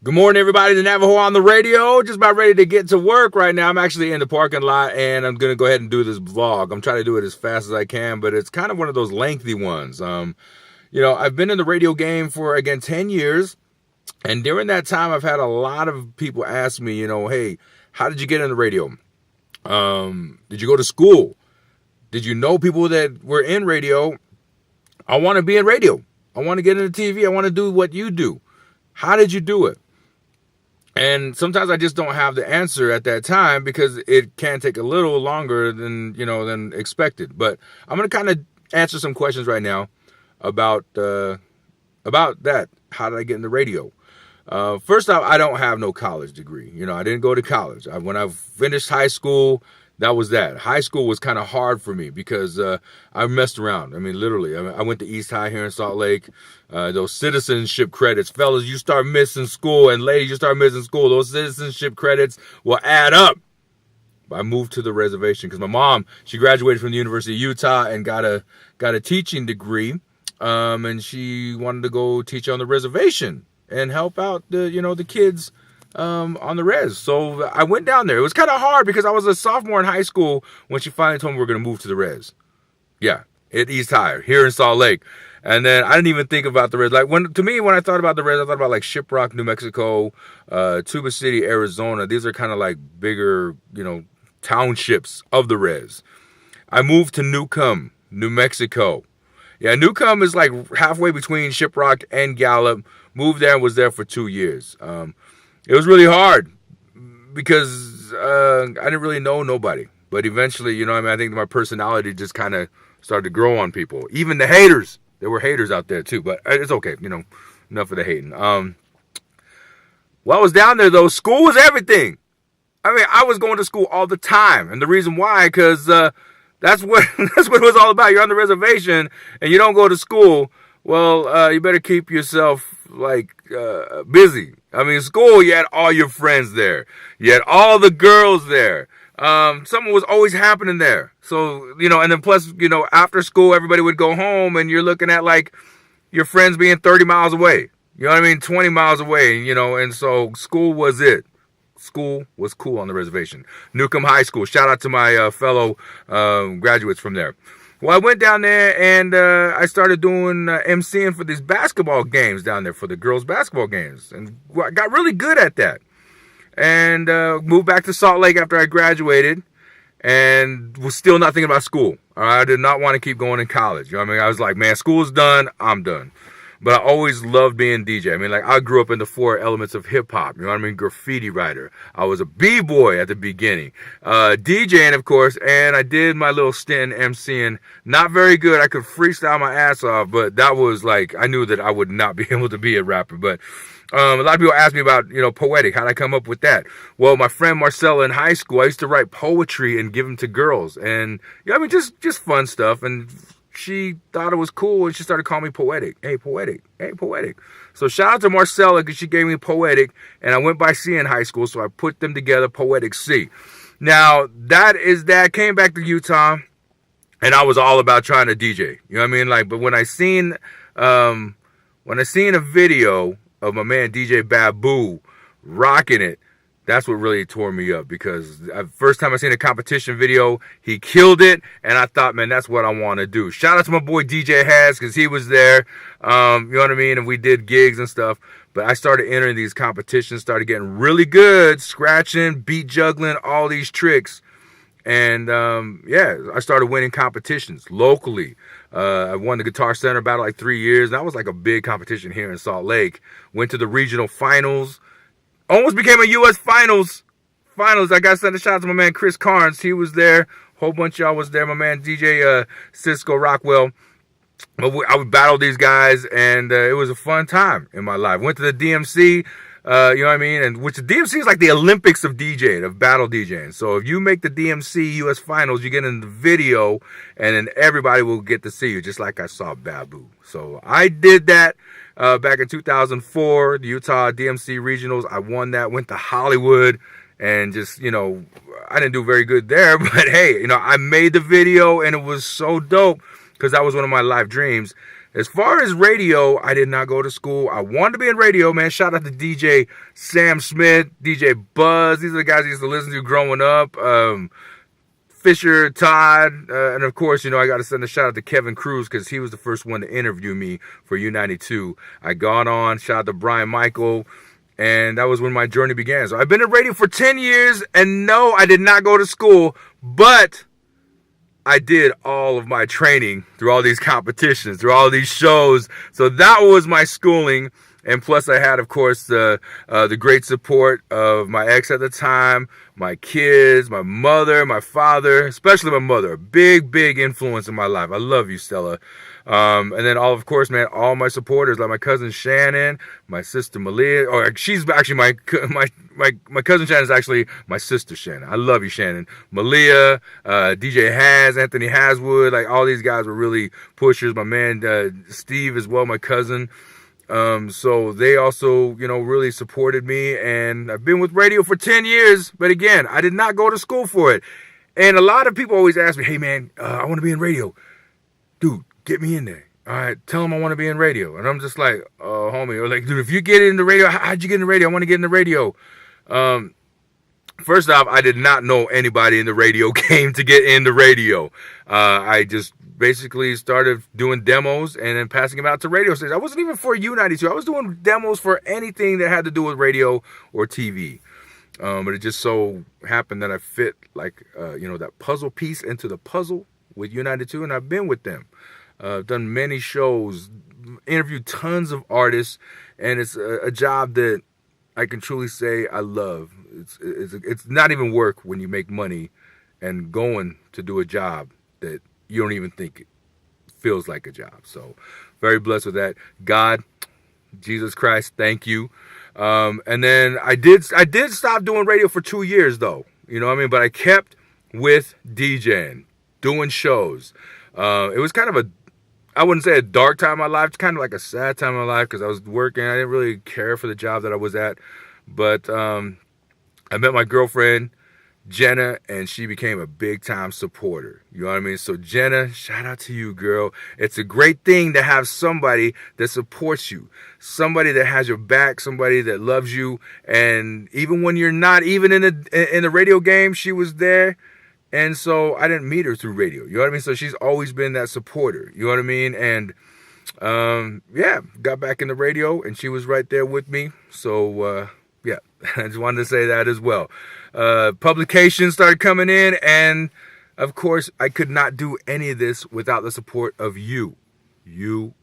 Good morning, everybody. The Navajo on the radio. Just about ready to get to work right now. I'm actually in the parking lot, and I'm going to go ahead and do this vlog. I'm trying to do it as fast as I can, but it's kind of one of those lengthy ones. I've been in the radio game for, again, 10 years, and during that time, I've had a lot of people ask me, hey, how did you get in the radio? Did you go to school? Did you know people that were in radio? I want to be in radio. I want to get into TV. I want to do what you do. How did you do it? And sometimes I just don't have the answer at that time because it can take a little longer than expected. But I'm going to kind of answer some questions right now about that. How did I get in the radio? First off, I don't have no college degree. I didn't go to college. When I finished high school, that was that. High school was kind of hard for me because I messed around. I mean, literally. I went to East High here in Salt Lake. Those citizenship credits. Fellas, you start missing school, and ladies, you start missing school. Those citizenship credits will add up. I moved to the reservation because my mom, she graduated from the University of Utah and got a teaching degree. And she wanted to go teach on the reservation and help out the kids on the res. So I went down there. It was kind of hard because I was a sophomore in high school when she finally told me we were going to move to the res. Yeah, at East High, here in Salt Lake. And then I didn't even think about the res. Like when I thought about the res, I thought about like Shiprock, New Mexico, Tuba City, Arizona. These are kind of like bigger, townships of the res. I moved to Newcomb, New Mexico. Yeah, Newcomb is like halfway between Shiprock and Gallup. Moved there and was there for 2 years. It was really hard because I didn't really know nobody. But eventually, I think my personality just kind of started to grow on people. Even the haters. There were haters out there too, but it's okay. Enough of the hating. While I was down there, though, school was everything. I mean, I was going to school all the time. And the reason why, because that's what it was all about. You're on the reservation and you don't go to school. Well, you better keep yourself busy. I mean, school, you had all your friends there. You had all the girls there. Something was always happening there. So, and then plus, after school, everybody would go home and you're looking at like your friends being 30 miles away. You know what I mean? 20 miles away, and so school was it. School was cool on the reservation. Newcomb High School. Shout out to my fellow graduates from there. Well, I went down there and I started doing MCing for these basketball games down there, for the girls' basketball games. And I got really good at that. And moved back to Salt Lake after I graduated and was still not thinking about school. I did not want to keep going in college. You know what I mean? I was like, man, school's done. I'm done. But I always loved being DJ. I mean, like, I grew up in the 4 elements of hip-hop. You know what I mean? Graffiti writer. I was a B-boy at the beginning. DJing, of course, and I did my little stint in MCing. Not very good. I could freestyle my ass off, but that was like, I knew that I would not be able to be a rapper. But a lot of people ask me about, poetic. How'd I come up with that? Well, my friend Marcella in high school, I used to write poetry and give them to girls. And, just fun stuff. And she thought it was cool and she started calling me Poetic. Hey, Poetic. Hey, Poetic. So shout out to Marcella because she gave me Poetic, and I went by C in high school, so I put them together, Poetic C. Now, that came back to Utah, and I was all about trying to DJ. You know what I mean? Like, but when I seen a video of my man DJ Babu rocking it, that's what really tore me up, because first time I seen a competition video, he killed it, and I thought, man, that's what I want to do. Shout out to my boy DJ Has, because he was there, you know what I mean, and we did gigs and stuff. But I started entering these competitions, started getting really good, scratching, beat juggling, all these tricks. And I started winning competitions locally. I won the Guitar Center battle like 3 years. That was like a big competition here in Salt Lake. Went to the regional finals. Almost became a U.S. finals. I got to send a shout out to my man Chris Carnes. He was there. A whole bunch of y'all was there. My man DJ Cisco Rockwell. I would battle these guys, and it was a fun time in my life. Went to the DMC, you know what I mean? And which the DMC is like the Olympics of DJing, of battle DJing. So if you make the DMC U.S. finals, you get in the video, and then everybody will get to see you, just like I saw Babu. So I did that. Back in 2004, the Utah DMC Regionals, I won that, went to Hollywood, and just, I didn't do very good there, but hey, I made the video, and it was so dope, because that was one of my life dreams, As far as radio, I did not go to school. I wanted to be in radio, man. Shout out to DJ Sam Smith, DJ Buzz. These are the guys I used to listen to growing up. Fisher, Todd, and of course, I got to send a shout out to Kevin Cruz because he was the first one to interview me for U92. I got on, shout out to Brian Michael, and that was when my journey began. So I've been in radio for 10 years, and no, I did not go to school, but I did all of my training through all these competitions, through all these shows. So that was my schooling. And plus I had, of course, the great support of my ex at the time, my kids, my mother, my father, especially my mother. A big, big influence in my life. I love you, Stella. And then of course, man, all my supporters, like my cousin Shannon, my sister Malia, or she's actually my cousin Shannon is actually my sister Shannon. I love you, Shannon. Malia, DJ Haz, Anthony Haswood, like all these guys were really pushers. My man Steve as well, my cousin. So they also, really supported me, and I've been with radio for 10 years, but again, I did not go to school for it. And a lot of people always ask me, hey man, I want to be in radio. Dude, get me in there. All right, tell them I want to be in radio. And I'm just like, homie, or like, dude, if you get into radio, how'd you get in the radio? I want to get in the radio. First off, I did not know anybody in the radio game to get into radio. I just basically started doing demos and then passing them out to radio stations. I wasn't even for U92. I was doing demos for anything that had to do with radio or TV. But it just so happened that I fit that puzzle piece into the puzzle with U92, and I've been with them. I've done many shows, interviewed tons of artists, and it's a job that I can truly say I love. It's not even work when you make money and going to do a job that you don't even think it feels like a job. So very blessed with that. God, Jesus Christ, thank you. And then I did stop doing radio for 2 years though. You know what I mean? But I kept with DJing, doing shows. It was kind of I wouldn't say a dark time in my life. It's kind of like a sad time in my life because I was working. I didn't really care for the job that I was at. But I met my girlfriend, Jenna, and she became a big time supporter. You know what I mean? So Jenna, shout out to you, girl. It's a great thing to have somebody that supports you, somebody that has your back, somebody that loves you. And even when you're not even in the radio game, she was there. And so I didn't meet her through radio. You know what I mean? So she's always been that supporter. You know what I mean? And got back in the radio, and she was right there with me. So I just wanted to say that as well. Publications started coming in, and of course, I could not do any of this without the support of you. You.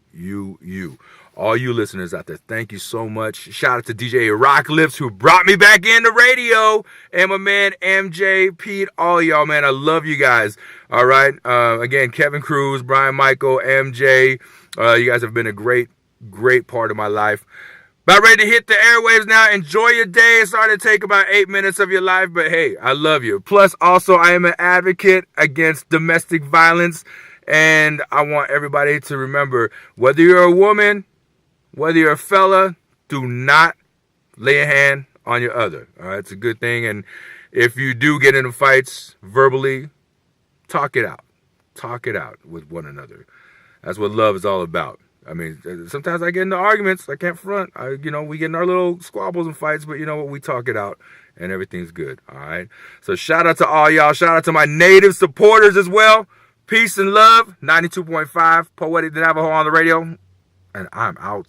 All you listeners out there, thank you so much. Shout out to DJ Rock Lips, who brought me back into radio, and my man MJ, Pete, all y'all, man. I love you guys. All right. Again, Kevin Cruz, Brian Michael, MJ. You guys have been a great part of my life. About ready to hit the airwaves now. Enjoy your day. It's starting to take about 8 minutes of your life, but hey, I love you. Plus, also, I am an advocate against domestic violence, and I want everybody to remember, whether you're a woman, whether you're a fella, do not lay a hand on your other. All right, it's a good thing. And if you do get into fights verbally, talk it out. Talk it out with one another. That's what love is all about. I mean, sometimes I get into arguments. I can't front. We get in our little squabbles and fights, but you know what? We talk it out, and everything's good. All right. So shout out to all y'all. Shout out to my native supporters as well. Peace and love. 92.5 Poetic de Navajo on the radio. And I'm out.